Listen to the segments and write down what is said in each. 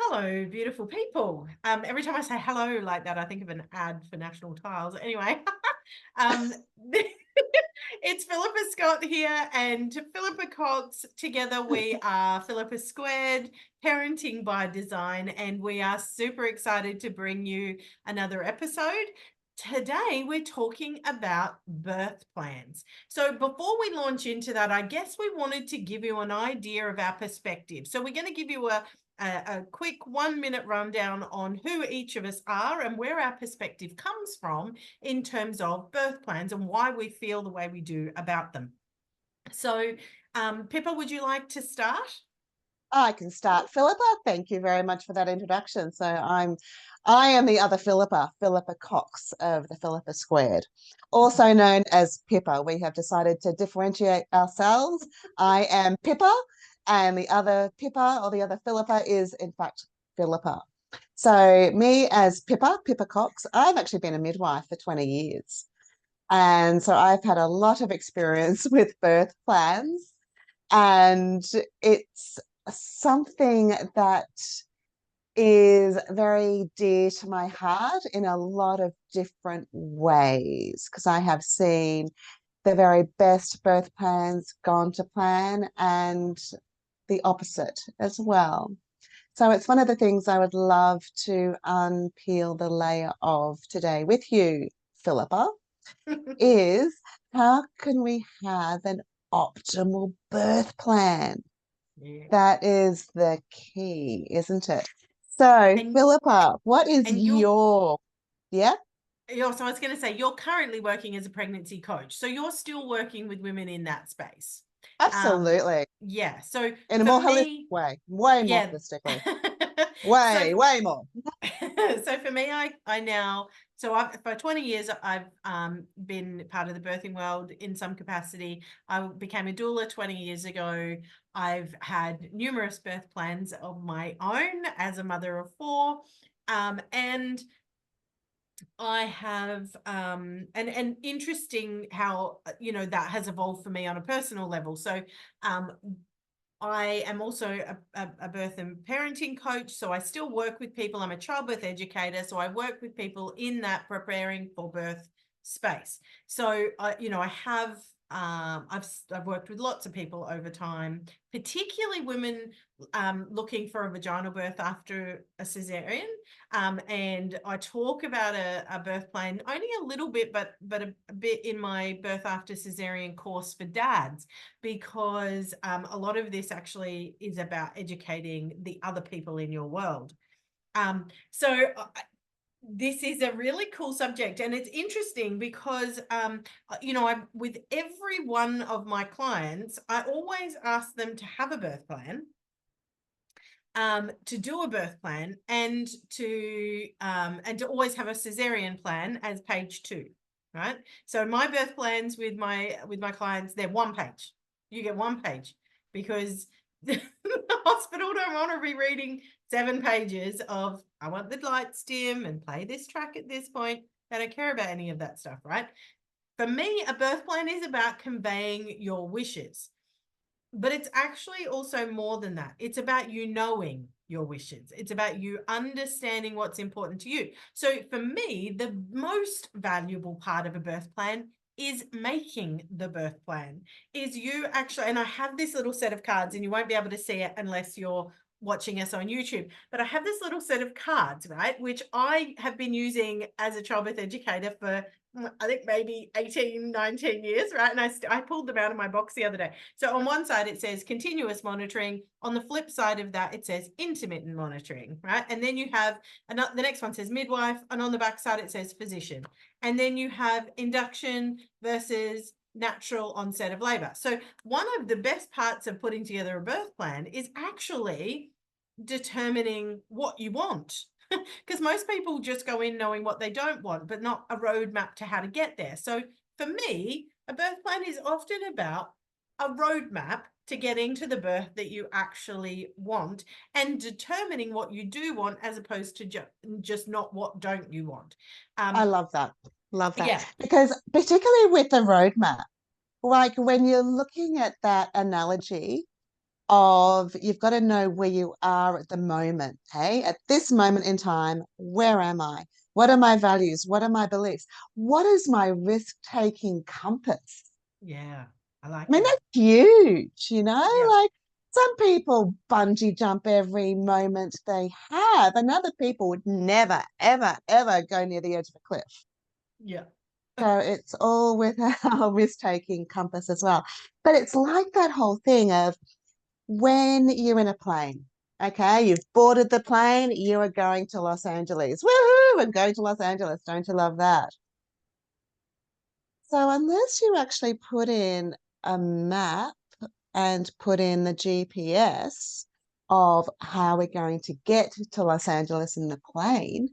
Hello, beautiful people. Every time I say hello like that, I think of an ad for National Tiles. Anyway, um, it's Philippa Scott here and Philippa Cox. Together, we are Philippa Squared, Parenting by Design, and we are super excited to bring you another episode. Today, we're talking about birth plans. So, before we launch into that, I guess we wanted to give you an idea of our perspective. So, we're going to give you a quick 1 minute rundown on who each of us are and where our perspective comes from in terms of birth plans and why we feel the way we do about them. So, Pippa, would you like to start? I can start. Philippa, thank you very much for that introduction. I am the other Philippa, Philippa Cox of the Philippa Squared, also known as Pippa. We have decided to differentiate ourselves. I am Pippa, and the other Pippa or the other Philippa is in fact Philippa. So me as Pippa, Pippa Cox, I've actually been a midwife for 20 years. And so I've had a lot of experience with birth plans, and it's something that is very dear to my heart in a lot of different ways because I have seen the very best birth plans gone to plan and the opposite as well. So it's one of the things I would love to unpeel the layer of today with you, Philippa, is how can we have an optimal birth plan? Yeah. That is the key, isn't it? So, And Philippa, what is and you're yeah? so I was going to say you're currently working as a pregnancy coach, so you're still working with women in that space. Um, Absolutely. yeah. So In a for more holistic me, way, way more yeah. holistically, So way more. so for me, I now for 20 years I've been part of the birthing world in some capacity. I became a doula 20 years ago. I've had numerous birth plans of my own as a mother of four. And I have and interesting how that has evolved for me on a personal level. So um I am also a birth and parenting coach. So I still work with people. I'm a childbirth educator. So I work with people in that preparing for birth space. So I have I've worked with lots of people over time, particularly women looking for a vaginal birth after a cesarean. And I talk about a birth plan only a little bit, but a bit in my birth after cesarean course for dads, because a lot of this actually is about educating the other people in your world. So this is a really cool subject, and it's interesting because I with every one of my clients, I always ask them to have a birth plan, to do a birth plan, and to always have a cesarean plan as page 2, right? So my birth plans with my clients, they're 1 page. You get 1 page because the hospital don't want to be reading 7 pages of I want the lights dim and play this track at this point. They don't care about any of that stuff, right? For me, a birth plan is about conveying your wishes. But it's actually also more than that. It's about you knowing your wishes. It's about you understanding what's important to you. So for me, the most valuable part of a birth plan is making the birth plan. Is you actually, and I have this little set of cards, and you won't be able to see it unless you're watching us on YouTube, but I have this little set of cards, right, which I have been using as a childbirth educator for I think maybe 18, 19 years, right? And I pulled them out of my box the other day. So on one side, it says continuous monitoring. On the flip side of that, it says intermittent monitoring, right? And then you have the next one says midwife. And on the back side, it says physician. And then you have induction versus natural onset of labor. So one of the best parts of putting together a birth plan is actually determining what you want. Because most people just go in knowing what they don't want, but not a roadmap to how to get there. So for me, a birth plan is often about a roadmap to getting to the birth that you actually want and determining what you do want as opposed to just not what don't you want. I Um, love that. Love that. yeah. Because particularly with the roadmap, like when you're looking at that analogy, of you've got to know where you are at the moment. Hey, at this moment in time, where am I? What are my values? What are my beliefs? What is my risk-taking compass? Yeah, I like I mean, that. that's huge, you know, Yeah. like some people bungee jump every moment they have, and other people would never, ever, ever go near the edge of a cliff. Yeah. So it's all with our risk-taking compass as well. But it's like that whole thing of when you're in a plane, okay, you've boarded the plane, you are going to Los Angeles. Woohoo! I'm going to Los Angeles. Don't you love that? So unless you actually put in a map and put in the GPS of how we're going to get to Los Angeles in the plane,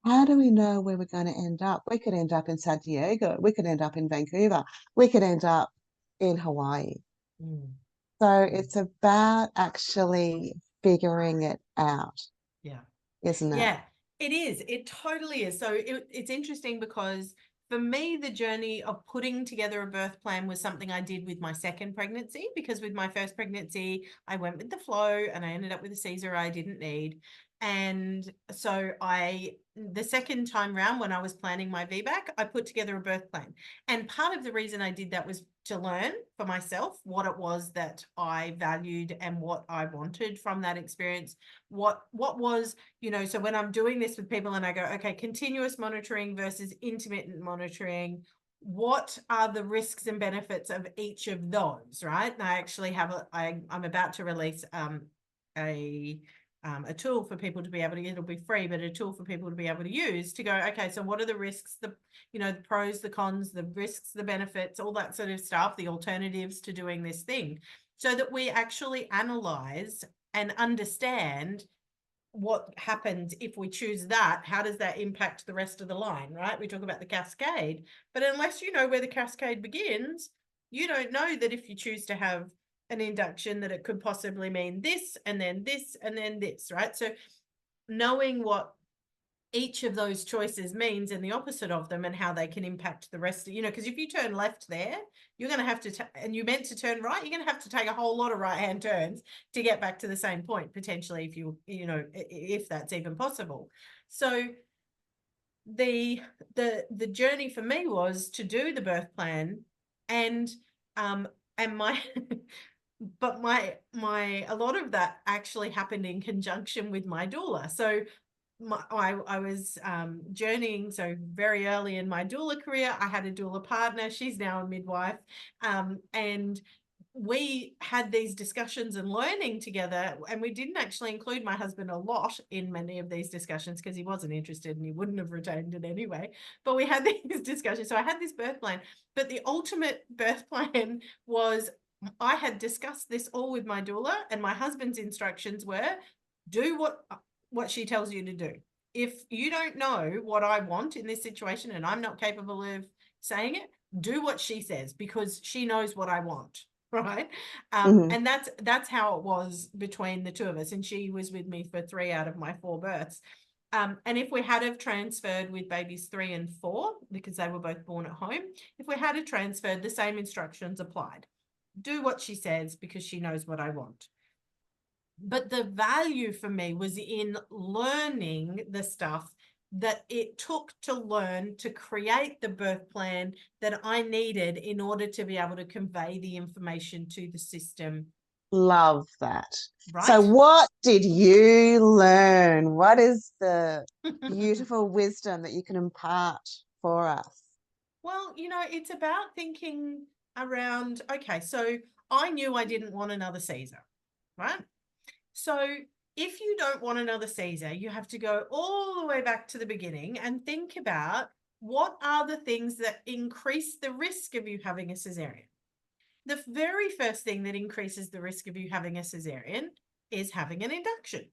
how do we know where we're going to end up? We could end up in San Diego. We could end up in Vancouver. We could end up in Hawaii. Mm. So it's about actually figuring it out, Yeah. isn't it? Yeah, it is. It totally is. So it's interesting because for me, the journey of putting together a birth plan was something I did with my second pregnancy, because with my first pregnancy, I went with the flow and I ended up with a Caesar I didn't need. And so the second time round when I was planning my VBAC, I put together a birth plan. And part of the reason I did that was to learn for myself what it was that I valued and what I wanted from that experience. What was, so when I'm doing this with people and I go, okay, continuous monitoring versus intermittent monitoring, what are the risks and benefits of each of those, right? And I actually have I'm about to release a tool for people to be able to, it'll be free, but a tool for people to be able to use to go, okay, so what are the risks, the pros, the cons, the risks, the benefits, all that sort of stuff, the alternatives to doing this thing, so that we actually analyze and understand what happens if we choose that. How does that impact the rest of the line, right? We talk about the cascade, but unless you know where the cascade begins, you don't know that if you choose to have an induction that it could possibly mean this and then this and then this, right? So knowing what each of those choices means and the opposite of them and how they can impact the rest of, because if you turn left there, you're going to have to, and you meant to turn right, you're going to have to take a whole lot of right-hand turns to get back to the same point, potentially, if that's even possible. So the journey for me was to do the birth plan and my but my a lot of that actually happened in conjunction with my doula. So I was journeying, so very early in my doula career, I had a doula partner. She's now a midwife, and we had these discussions and learning together, and we didn't actually include my husband a lot in many of these discussions because he wasn't interested and he wouldn't have retained it anyway. But we had these discussions. So I had this birth plan, but the ultimate birth plan was, I had discussed this all with my doula, and my husband's instructions were, do what she tells you to do. If you don't know what I want in this situation and I'm not capable of saying it, do what she says, because she knows what I want. Right. Mhm. And that's how it was between the two of us. And she was with me for 3 out of my 4 births. And if we had have transferred with babies 3 and 4, because they were both born at home, if we had have transferred, the same instructions applied. Do what she says because she knows what I want. But the value for me was in learning the stuff that it took to learn to create the birth plan that I needed in order to be able to convey the information to the system. Love that. So, Right? what did you learn? What is the beautiful wisdom that you can impart for us? Well, it's about thinking around, okay, so I knew I didn't want another Caesar, right? So if you don't want another Caesar, you have to go all the way back to the beginning and think about what are the things that increase the risk of you having a cesarean. The very first thing that increases the risk of you having a cesarean is having an induction,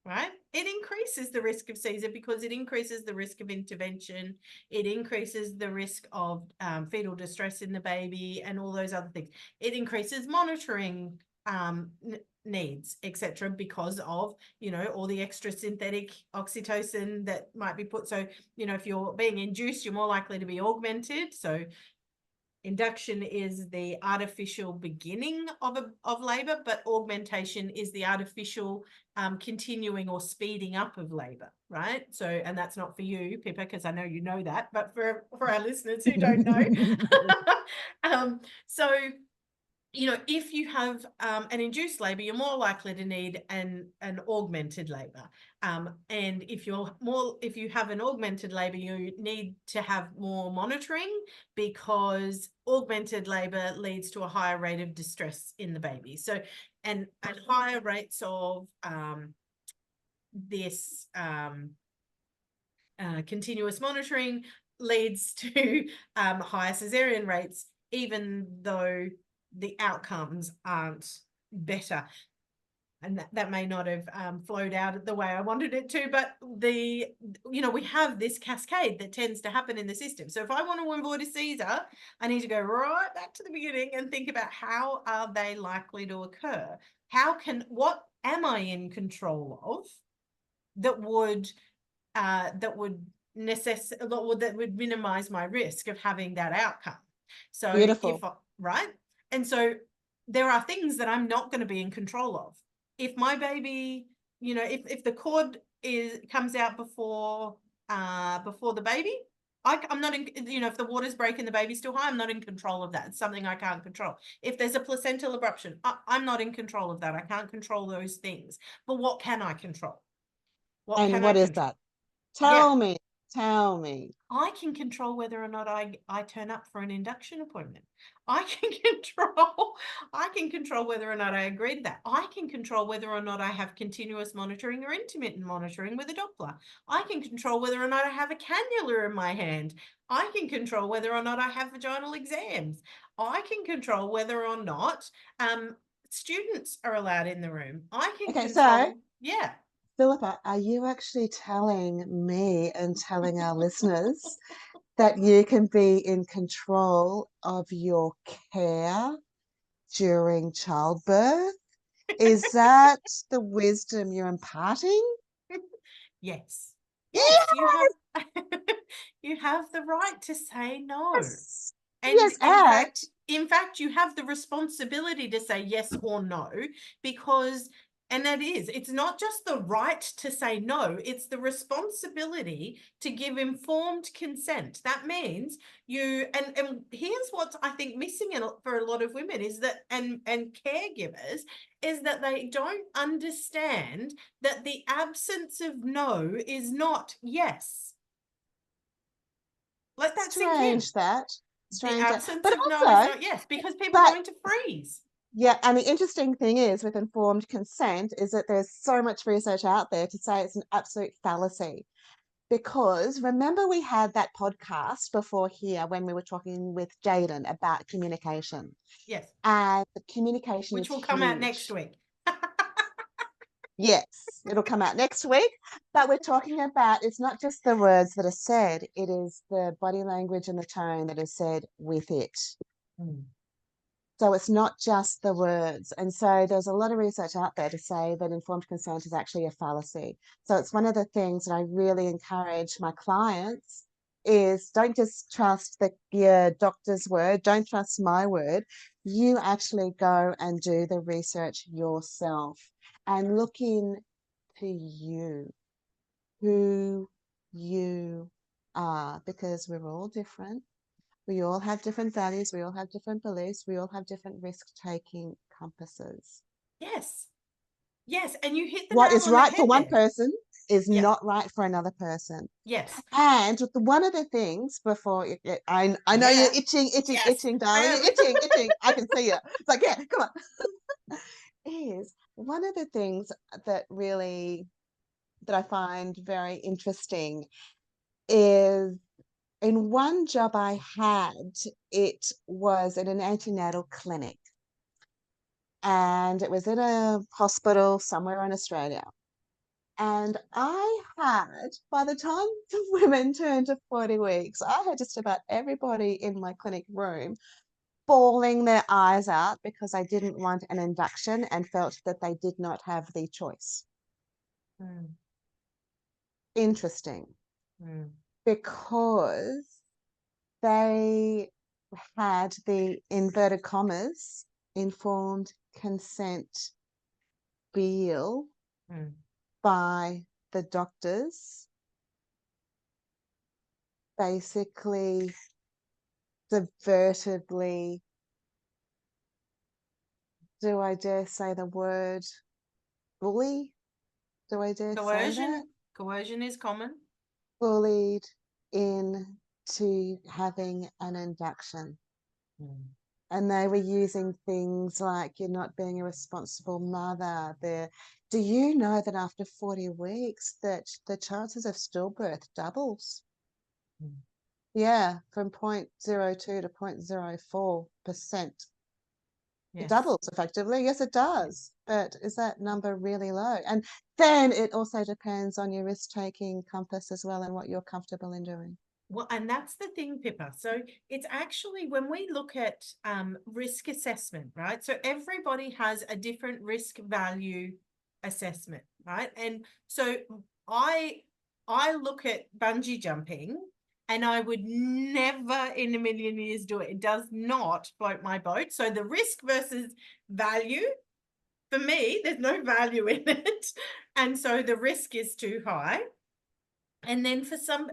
right? It increases the risk of Caesar because it increases the risk of intervention. It increases the risk of fetal distress in the baby and all those other things. It increases monitoring needs, etc., because of all the extra synthetic oxytocin that might be put. So if you're being induced, you're more likely to be augmented. So Induction is the artificial beginning of labor, but augmentation is the artificial continuing or speeding up of labor, right? So, and that's not for you, Pippa, because I know you know that, but for our listeners who don't know. So, if you have an induced labor, you're more likely to need an augmented labor. And if you have an augmented labor, you need to have more monitoring, because augmented labor leads to a higher rate of distress in the baby. So, and higher rates of this continuous monitoring leads to higher cesarean rates, even though the outcomes aren't better. And that may not have flowed out the way I wanted it to, but we have this cascade that tends to happen in the system. So if I want to avoid a Caesar, I need to go right back to the beginning and think about, how are they likely to occur? What am I in control of that would minimize my risk of having that outcome? So Beautiful. right? And so there are things that I'm not going to be in control of. If my baby, if the cord comes out before the baby, I'm not in, if the water's breaking, the baby's still high, I'm not in control of that. It's something I can't control. If there's a placental abruption, I'm not in control of that. I can't control those things. But what can I control? And what is that? Tell me. I can control whether or not I turn up for an induction appointment. I can control whether or not I agree to that. I can control whether or not I have continuous monitoring or intermittent monitoring with a Doppler. I can control whether or not I have a cannula in my hand. I can control whether or not I have vaginal exams. I can control whether or not students are allowed in the room. I can control. Yeah. Philippa, are you actually telling me and telling our listeners that you can be in control of your care during childbirth? Is that the wisdom you're imparting? Yes. Yes, you have the right to say no. Yes. And Yes, in fact, you have the responsibility to say yes or no, because, and it's not just the right to say no, it's the responsibility to give informed consent. That means and here's what I think missing for a lot of women is that, and caregivers, is that they don't understand that the absence of no is not yes. Let that sink in. The absence but of also, no is not yes, because people are going to freeze. Yeah, and the interesting thing is with informed consent is that there's so much research out there to say it's an absolute fallacy. Because remember, we had that podcast before here when we were talking with Jaden about communication. Yes. And the communication which will come out next week. Yes, it'll come out next week. But we're talking about, it's not just the words that are said, it is the body language and the tone that is said with it. So it's not just the words. And so there's a lot of research out there to say that informed consent is actually a fallacy. So it's one of the things that I really encourage my clients is, don't just trust your doctor's word, don't trust my word. You actually go and do the research yourself and look into you, who you are, because we're all different. We all have different values. We all have different beliefs. We all have different risk-taking compasses. Yes. Yes. And you hit the what nail is on right the for head one there. person is not right for another person. Yes. And one of the things before, I know you're itching, darling. You're itching. I can see you. It's like, yeah, come on. Is one of the things that I find very interesting is, in one job I had, it was in an antenatal clinic. And it was in a hospital somewhere in Australia. And I had, by the time the women turned to 40 weeks, I had just about everybody in my clinic room bawling their eyes out because I didn't want an induction and felt that they did not have the choice. Interesting. Because they had the inverted commas informed consent bill Mm. by the doctors, basically divertedly, do I dare say the word bully? Do I dare say that? Coercion is common. Bullied into having an induction. Mm. And they were using things like you're not being a responsible mother. Do you know that after 40 weeks that the chances of stillbirth doubles? Mm. Yeah, from 0.02 to 0.04%. It Yes. doubles effectively. Yes, it does. But is that number really low? And then it also depends on your risk-taking compass as well and what you're comfortable in doing. Well, and that's the thing, Pippa. So it's actually when we look at risk assessment, right? So everybody has a different risk value assessment, right? And so I look at bungee jumping and I would never in a million years do it. It does not float my boat. So the risk versus value, for me, there's no value in it. And so the risk is too high. And then for some,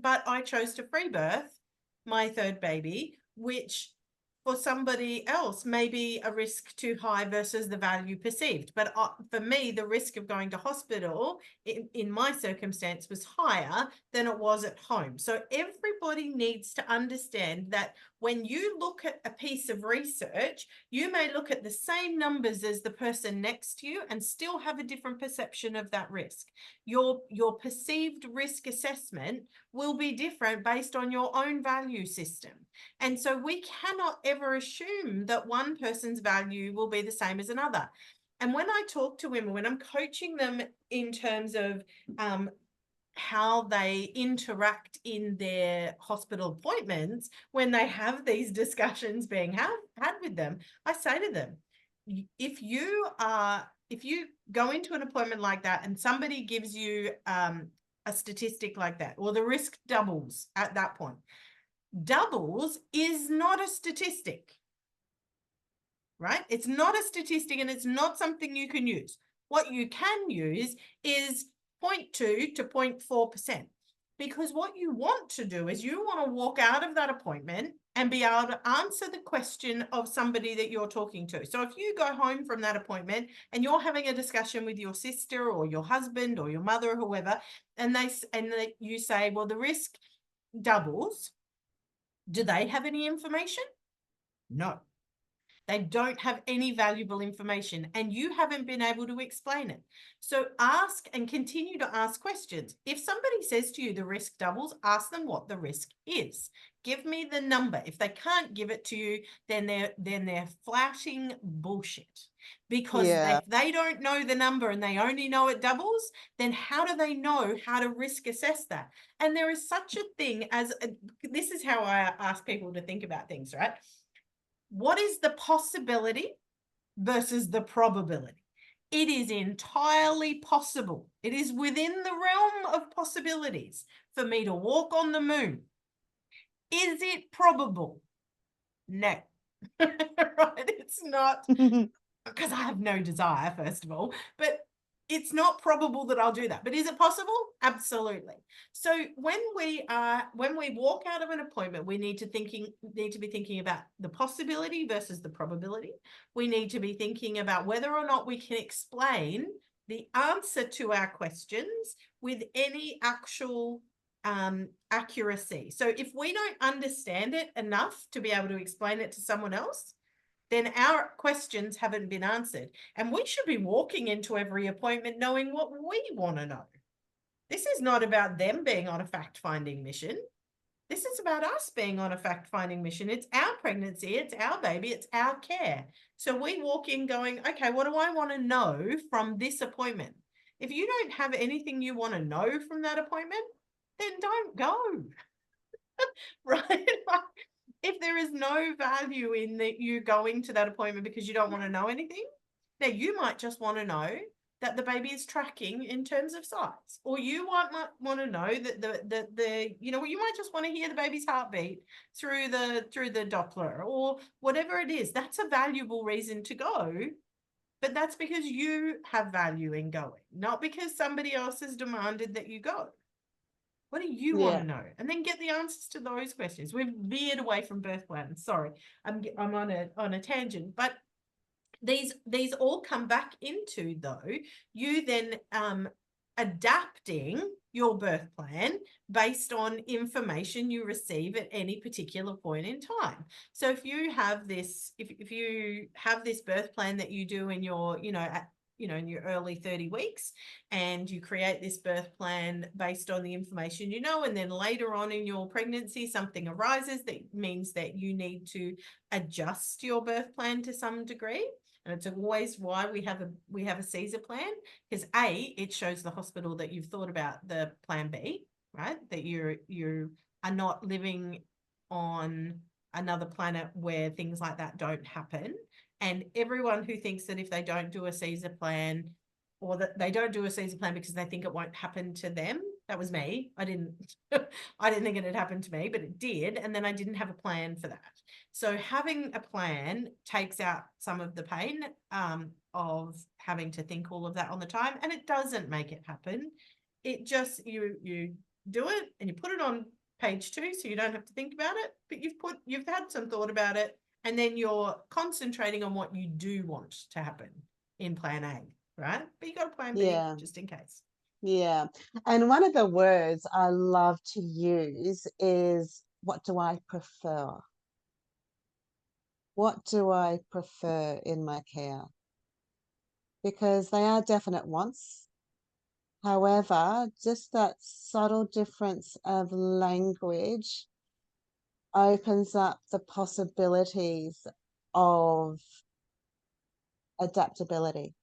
but I chose to free birth my third baby, which for somebody else may be a risk too high versus the value perceived. But for me, the risk of going to hospital in my circumstance was higher than it was at home. So everybody needs to understand that when you look at a piece of research, you may look at the same numbers as the person next to you and still have a different perception of that risk. Your perceived risk assessment will be different based on your own value system. And so we cannot ever assume that one person's value will be the same as another. And when I talk to women, when I'm coaching them in terms of how they interact in their hospital appointments, when they have these discussions being had with them, I say to them, if you go into an appointment like that and somebody gives you a statistic like that, or the risk doubles at that point, doubles is not a statistic, right? It's not a statistic and it's not something you can use. What you can use is 0.2 to 0.4%, because what you want to do is you want to walk out of that appointment and be able to answer the question of somebody that you're talking to. So if you go home from that appointment and you're having a discussion with your sister or your husband or your mother or whoever, and you say, well, the risk doubles, do they have any information? No. They don't have any valuable information and you haven't been able to explain it. So ask and continue to ask questions. If somebody says to you the risk doubles, ask them what the risk is. Give me the number. If they can't give it to you, then they're flouting bullshit. Because Yeah. if they don't know the number and they only know it doubles, then how do they know how to risk assess that? And there is such a thing as, this is how I ask people to think about things, right? What is the possibility versus the probability? It is entirely possible. It is within the realm of possibilities for me to walk on the moon. Is it probable? No. Right? It's not, because I have no desire, first of all, but it's not probable that I'll do that. But is it possible? Absolutely. So when we walk out of an appointment, we need to be thinking about the possibility versus the probability. We need to be thinking about whether or not we can explain the answer to our questions with any actual accuracy. So if we don't understand it enough to be able to explain it to someone else, then our questions haven't been answered. And we should be walking into every appointment knowing what we want to know. This is not about them being on a fact-finding mission. This is about us being on a fact-finding mission. It's our pregnancy, it's our baby, it's our care. So we walk in going, okay, what do I want to know from this appointment? If you don't have anything you want to know from that appointment, then don't go. Right? If there is no value in you going to that appointment because you don't want to know anything, now you might just want to know that the baby is tracking in terms of size, or you might want to know that the you know, you might just want to hear the baby's heartbeat through the Doppler or whatever it is. That's a valuable reason to go, but that's because you have value in going, not because somebody else has demanded that you go. What do you want Yeah. to know? And then get the answers to those questions. We've veered away from birth plans. Sorry, I'm on a tangent, but these all come back into, though, you then adapting your birth plan based on information you receive at any particular point in time. So if you have this, if you have this birth plan that you do in your, in your early 30 weeks, and you create this birth plan based on the information you know, and then later on in your pregnancy something arises that means that you need to adjust your birth plan to some degree. And it's always why we have a Caesar plan, because A, it shows the hospital that you've thought about the plan B, right? That you are not living on another planet where things like that don't happen. And everyone who thinks that if they don't do a Caesar plan, or that they don't do a Caesar plan because they think it won't happen to them. That was me. I didn't think it had happened to me, but it did. And then I didn't have a plan for that. So having a plan takes out some of the pain of having to think all of that on the time, and it doesn't make it happen. It just, you do it and you put it on page 2, so you don't have to think about it, but you've had some thought about it, and then you're concentrating on what you do want to happen in plan A, right? But you got a plan B Yeah. just in case. Yeah. And one of the words I love to use is, what do I prefer? What do I prefer in my care? Because they are definite wants. However, just that subtle difference of language opens up the possibilities of adaptability,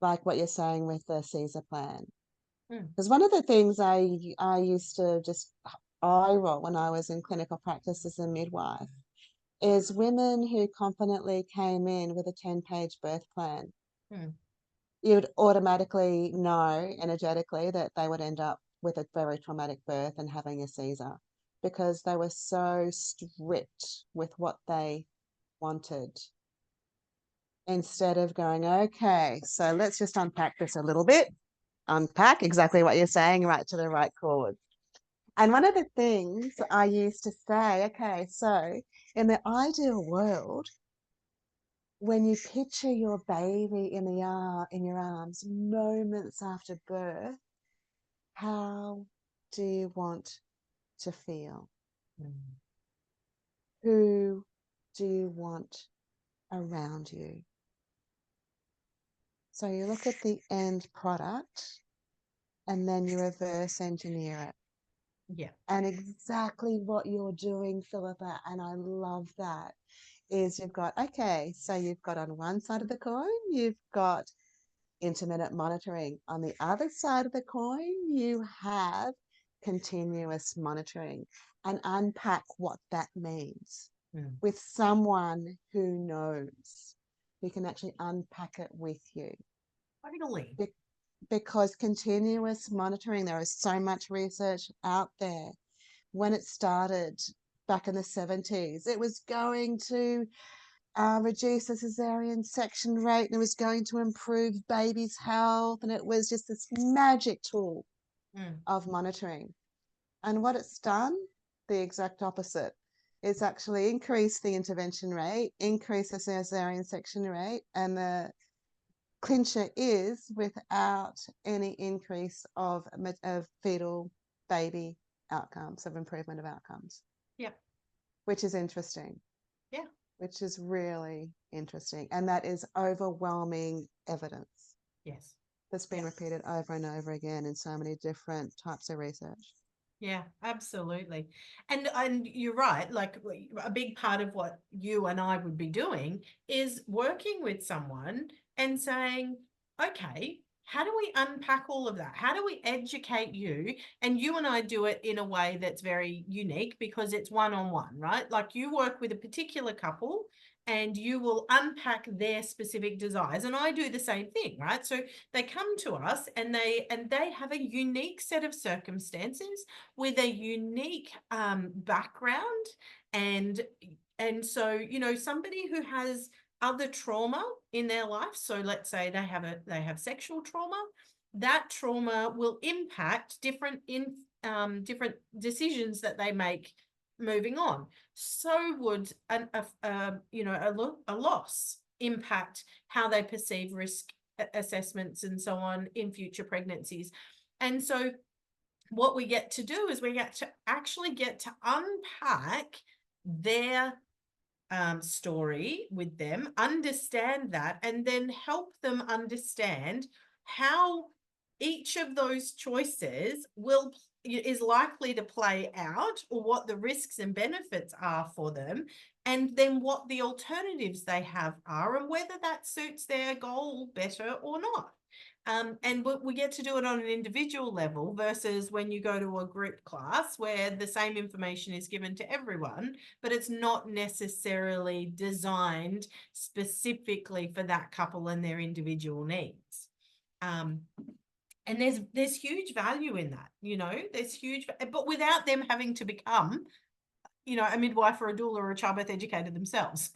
like what you're saying with the Caesar plan. Because one of the things I used to just eye roll when I was in clinical practice as a midwife is women who confidently came in with a 10-page birth plan. You would automatically know energetically that they would end up with a very traumatic birth and having a Caesar, because they were so strict with what they wanted. Instead of going, okay, so let's just unpack this a little bit. Unpack exactly what you're saying, right to the right chord. And one of the things I used to say, okay, so in the ideal world, when you picture your baby in your arms moments after birth, how do you want to feel? Who do you want around you? So you look at the end product and then you reverse engineer it. Yeah. And exactly what you're doing, Philippa, and I love that, is you've got, okay, so you've got on one side of the coin, you've got intermittent monitoring. On the other side of the coin, you have continuous monitoring, and unpack what that means with someone who knows, who can actually unpack it with you. Finally. Because continuous monitoring, there is so much research out there. When it started back in the 70s, it was going to reduce the cesarean section rate, and it was going to improve babies' health, and it was just this magic tool of monitoring. And what it's done, the exact opposite. It's actually increased the intervention rate, increased the cesarean section rate, and the clincher is without any increase of fetal baby outcomes, of improvement of outcomes. Yep. Which is interesting. Yeah. Which is really interesting. And that is overwhelming evidence. Yes. That's been repeated over and over again in so many different types of research. Yeah, absolutely. And you're right, like a big part of what you and I would be doing is working with someone and saying, okay, how do we unpack all of that? How do we educate you? And you and I do it in a way that's very unique because it's one-on-one, right? Like you work with a particular couple and you will unpack their specific desires. And I do the same thing, right? So they come to us and they have a unique set of circumstances with a unique background. And so, you know, somebody who has other trauma in their life, so let's say they have sexual trauma, that trauma will impact different decisions that they make moving on. So would a loss impact how they perceive risk assessments and so on in future pregnancies. And so what we get to do is we get to unpack their story with them, understand that, and then help them understand how each of those choices is likely to play out, or what the risks and benefits are for them, and then what the alternatives they have are, and whether that suits their goal better or not. And we get to do it on an individual level versus when you go to a group class where the same information is given to everyone, but it's not necessarily designed specifically for that couple and their individual needs. And there's huge value in that, you know, but without them having to become, you know, a midwife or a doula or a childbirth educator themselves.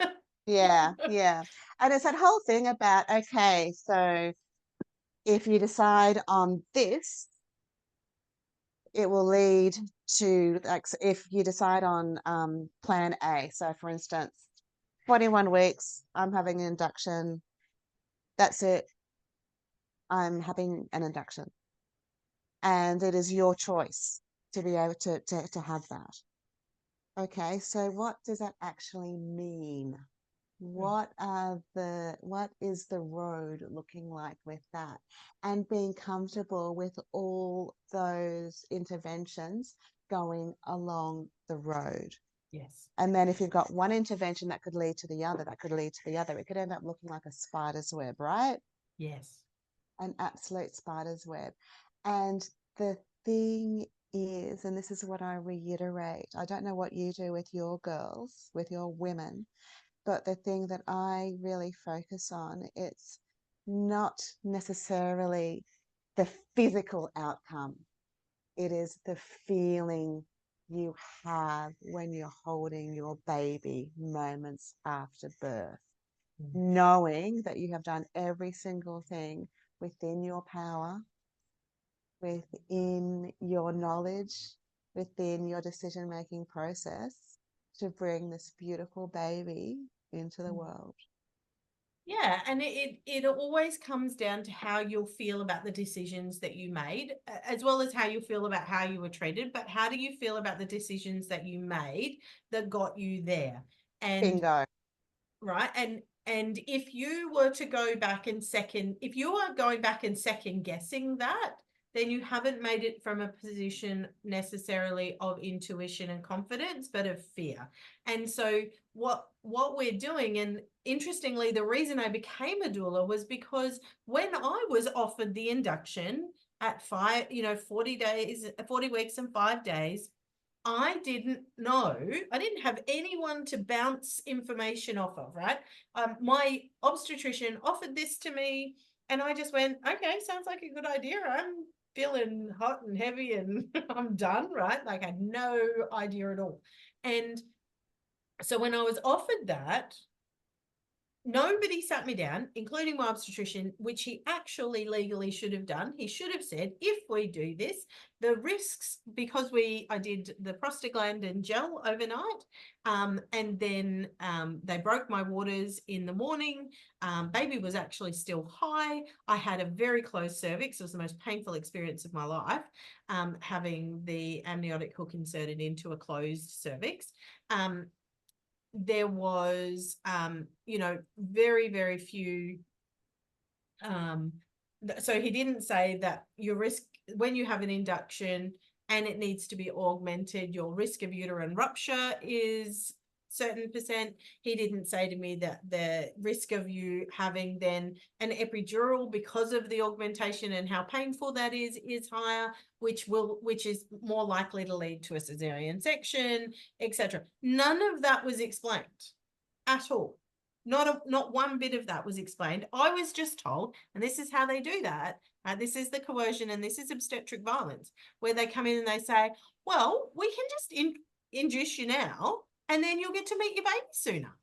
Yeah, yeah. And it's that whole thing about, okay, so if you decide on this, it will lead to, like, if you decide on plan A. So for instance, 21 weeks, I'm having an induction. That's it. I'm having an induction. And it is your choice to be able to have that. Okay, so what does that actually mean? What is the road looking like with that? And being comfortable with all those interventions going along the road. Yes. And then if you've got one intervention that could lead to the other, that could lead to the other, it could end up looking like a spider's web, right? Yes. An absolute spider's web. And the thing is, and this is what I reiterate, I don't know what you do with your girls, with your women, but the thing that I really focus on, it's not necessarily the physical outcome. It is the feeling you have when you're holding your baby moments after birth, knowing that you have done every single thing within your power, within your knowledge, within your decision-making process to bring this beautiful baby into the world. Yeah, and it always comes down to how you'll feel about the decisions that you made, as well as how you feel about how you were treated. But how do you feel about the decisions that you made that got you there? And Bingo. right, and if you were to go back and if you are going back and second guessing that, then you haven't made it from a position necessarily of intuition and confidence, but of fear. And so what we're doing, and interestingly, the reason I became a doula was because when I was offered the induction at 40 days, 40 weeks and 5 days, I didn't know. I didn't have anyone to bounce information off of, right? My obstetrician offered this to me, and I just went, okay, sounds like a good idea. I'm feeling hot and heavy and I'm done, right? Like I had no idea at all. And so when I was offered that, nobody sat me down, including my obstetrician, which he actually legally should have done. He should have said, if we do this, the risks, because I did the prostaglandin gel overnight, and then they broke my waters in the morning. Baby was actually still high. I had a very closed cervix. It was the most painful experience of my life, having the amniotic hook inserted into a closed cervix. There was, very, very few. So he didn't say that your risk when you have an induction and it needs to be augmented, your risk of uterine rupture is certain percent. He didn't say to me that the risk of you having then an epidural because of the augmentation and how painful that is higher, which is more likely to lead to a cesarean section, etc. None of that was explained at all. Not one bit of that was explained. I was just told, and this is how they do that. This is the coercion, and this is obstetric violence, where they come in and they say, well, we can just induce you now, and then you'll get to meet your baby sooner.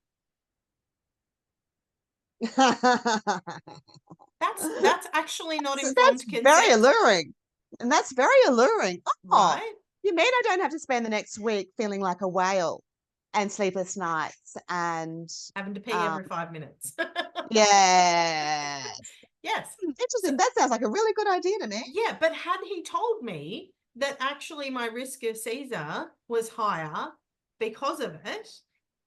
That's actually not informed consent. Very alluring. And that's very alluring. Oh, right? You mean I don't have to spend the next week feeling like a whale and sleepless nights and having to pee every 5 minutes. yes. Yes. Interesting. That sounds like a really good idea to me. Yeah, but had he told me that actually my risk of Caesar was higher because of it,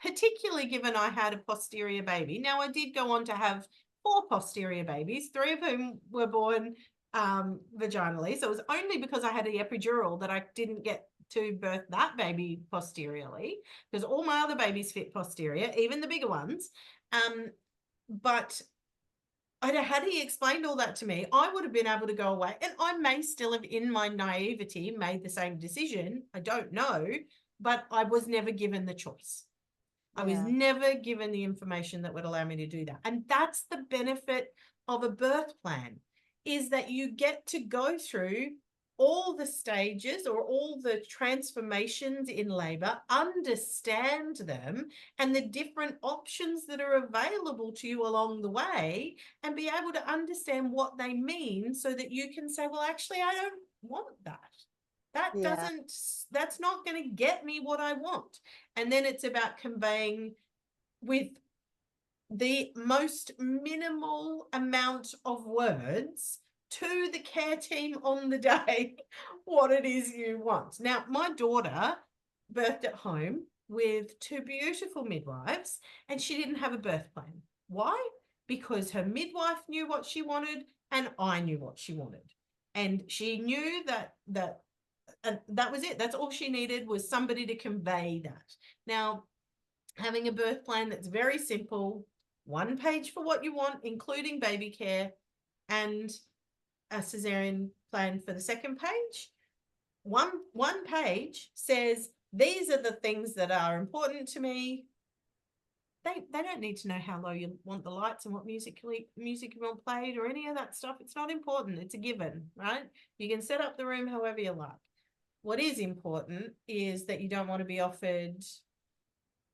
particularly given I had a posterior baby. Now, I did go on to have 4 posterior babies, 3 of whom were born vaginally. So it was only because I had the epidural that I didn't get to birth that baby posteriorly, because all my other babies fit posterior, even the bigger ones. But had he explained all that to me, I would have been able to go away, and I may still have, in my naivety, made the same decision. I don't know, but I was never given the choice. I was never given the information that would allow me to do that. And that's the benefit of a birth plan, is that you get to go through all the stages or all the transformations in labor, understand them and the different options that are available to you along the way, and be able to understand what they mean, so that you can say, well, actually, I don't want that. That's not going to get me what I want. And then it's about conveying with the most minimal amount of words to the care team on the day what it is you want. Now, my daughter birthed at home with 2 beautiful midwives, and she didn't have a birth plan. Why? Because her midwife knew what she wanted, and I knew what she wanted. And she knew that that was it. That's all she needed, was somebody to convey that. Now, having a birth plan that's very simple, 1 page for what you want, including baby care, and a cesarean plan for the second page. One page says, these are the things that are important to me. They don't need to know how low you want the lights and what music you want played or any of that stuff. It's not important. It's a given, right? You can set up the room however you like. What is important is that you don't want to be offered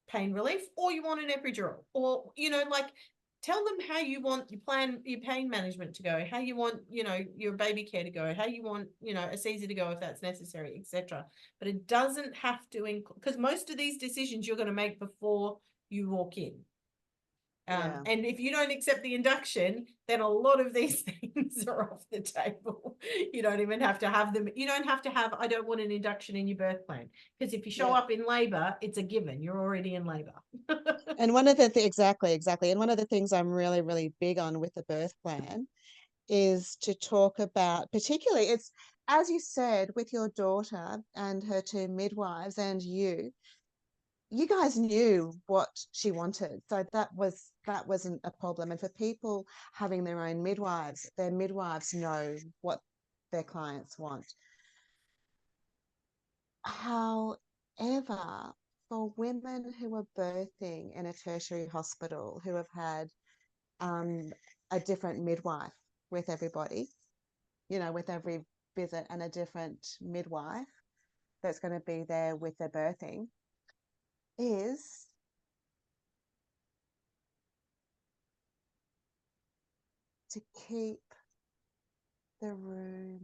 pain relief, or you want an epidural, or, tell them how you want your pain management to go, how you want, your baby care to go, how you want, a Caesar to go if that's necessary, etc. But it doesn't have to include, because most of these decisions you're going to make before you walk in. And if you don't accept the induction, then a lot of these things are off the table. You don't even have to have them. You don't have to have, I don't want an induction in your birth plan, because if you show up in labor, it's a given. You're already in labor. And one of the exactly. And one of the things I'm really, really big on with the birth plan is to talk about, particularly, it's, as you said, with your daughter and her 2 midwives and you guys knew what she wanted, so that wasn't a problem. And for people having their own midwives, their midwives know what their clients want. However, for women who are birthing in a tertiary hospital, who have had a different midwife with everybody, with every visit, and a different midwife that's going to be there with their birthing, is to keep the room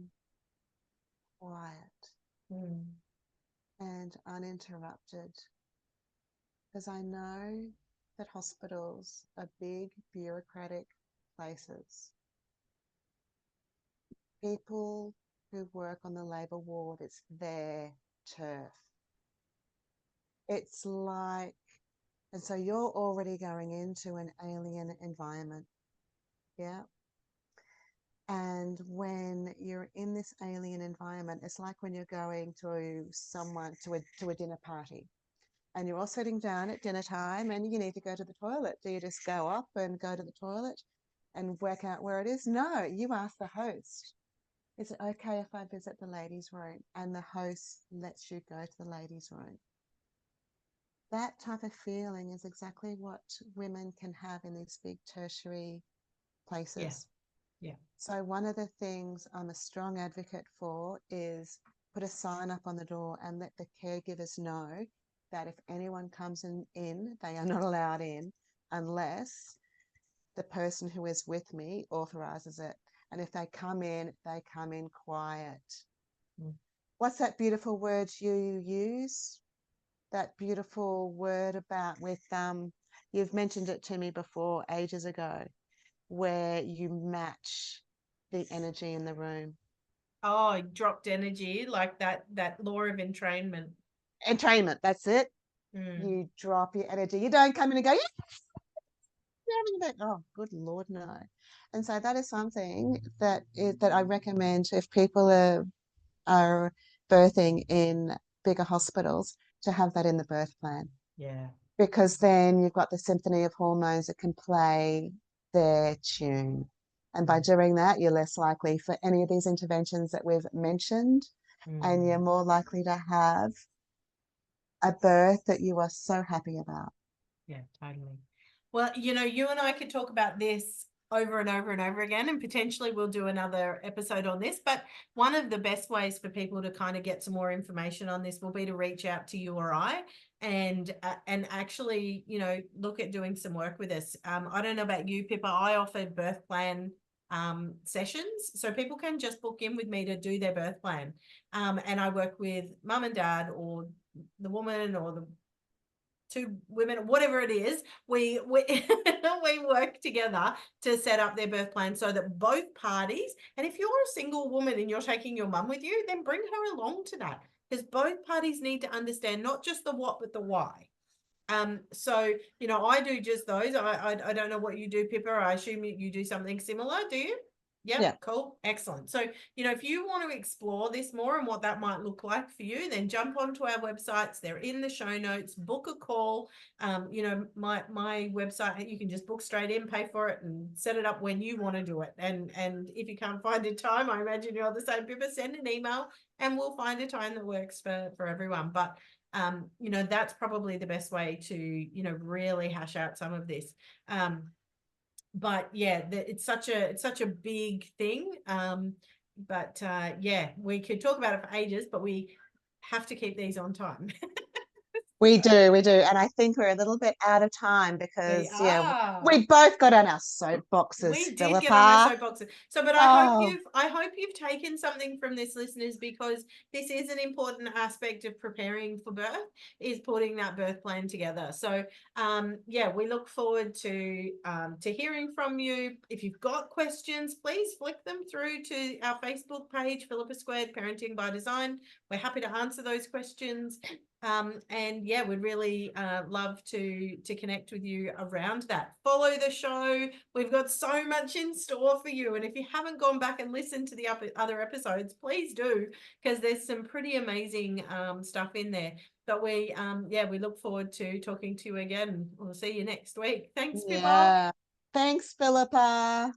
quiet and uninterrupted. Because I know that hospitals are big, bureaucratic places. People who work on the labour ward, it's their turf. It's like, and so you're already going into an alien environment. Yeah. And when you're in this alien environment, it's like when you're going to a dinner party, and you're all sitting down at dinner time and you need to go to the toilet. Do you just go up and go to the toilet and work out where it is? No, you ask the host, is it okay if I visit the ladies' room? And the host lets you go to the ladies' room. that type of feeling is exactly what women can have in these big tertiary places. Yeah. So one of the things I'm a strong advocate for is put a sign up on the door and let the caregivers know that if anyone comes in, they are not allowed in unless the person who is with me authorizes it. And if they come in quiet. Mm. What's that beautiful word you use? That beautiful word about with you've mentioned it to me before ages ago, where you match the energy in the room. Oh, dropped energy, like that law of entrainment. Entrainment, that's it. Mm. You drop your energy. You don't come in and go, yeah, oh, good Lord, no. And so that is something that I recommend if people are birthing in bigger hospitals to have that in the birth plan. Yeah. Because then you've got the symphony of hormones that can play their tune. And by doing that, you're less likely for any of these interventions that we've mentioned, and you're more likely to have a birth that you are so happy about. Yeah, totally. Well, you know, you and I could talk about this over and over and over again, and potentially we'll do another episode on this. But one of the best ways for people to kind of get some more information on this will be to reach out to you or I and actually, you know, look at doing some work with us. I don't know about you, Pippa. I offered birth plan sessions, so people can just book in with me to do their birth plan. And I work with mum and dad, or the woman, or the two women, whatever it is, we we work together to set up their birth plan so that both parties, and if you're a single woman and you're taking your mum with you, then bring her along to that, because both parties need to understand not just the what but the why. So you know, I do just those. I don't know what you do, Pippa. I assume you do something similar, do you? Yep, Yeah. cool, excellent. So, you know, if you want to explore this more and what that might look like for you, then jump onto our websites. They're in the show notes. Book a call. You know, my website, you can just book straight in, pay for it, and set it up when you want to do it. And if you can't find a time, I imagine you're the same, Pippa, send an email and we'll find a time that works for everyone. But you know, that's probably the best way to, you know, really hash out some of this. But yeah, it's such a big thing. But yeah, we could talk about it for ages, but we have to keep these on time. We do, and I think we're a little bit out of time We because, yeah, are. we both got on our soapboxes, We did get on our Philippa. soapboxes. So, but Oh, I hope you've taken something from this, listeners, because this is an important aspect of preparing for birth, is putting that birth plan together. So, yeah, we look forward to hearing from you. If you've got questions, please flick them through to our Facebook page, Philippa Squared Parenting by Design. We're happy to answer those questions. And yeah, we'd really love to connect with you around that. Follow the show. We've got so much in store for you, and if you haven't gone back and listened to the other episodes, please do, because there's some pretty amazing stuff in there. But we yeah, we look forward to talking to you again. We'll see you next week. Thanks, Pippa. yeah. Thanks, Philippa.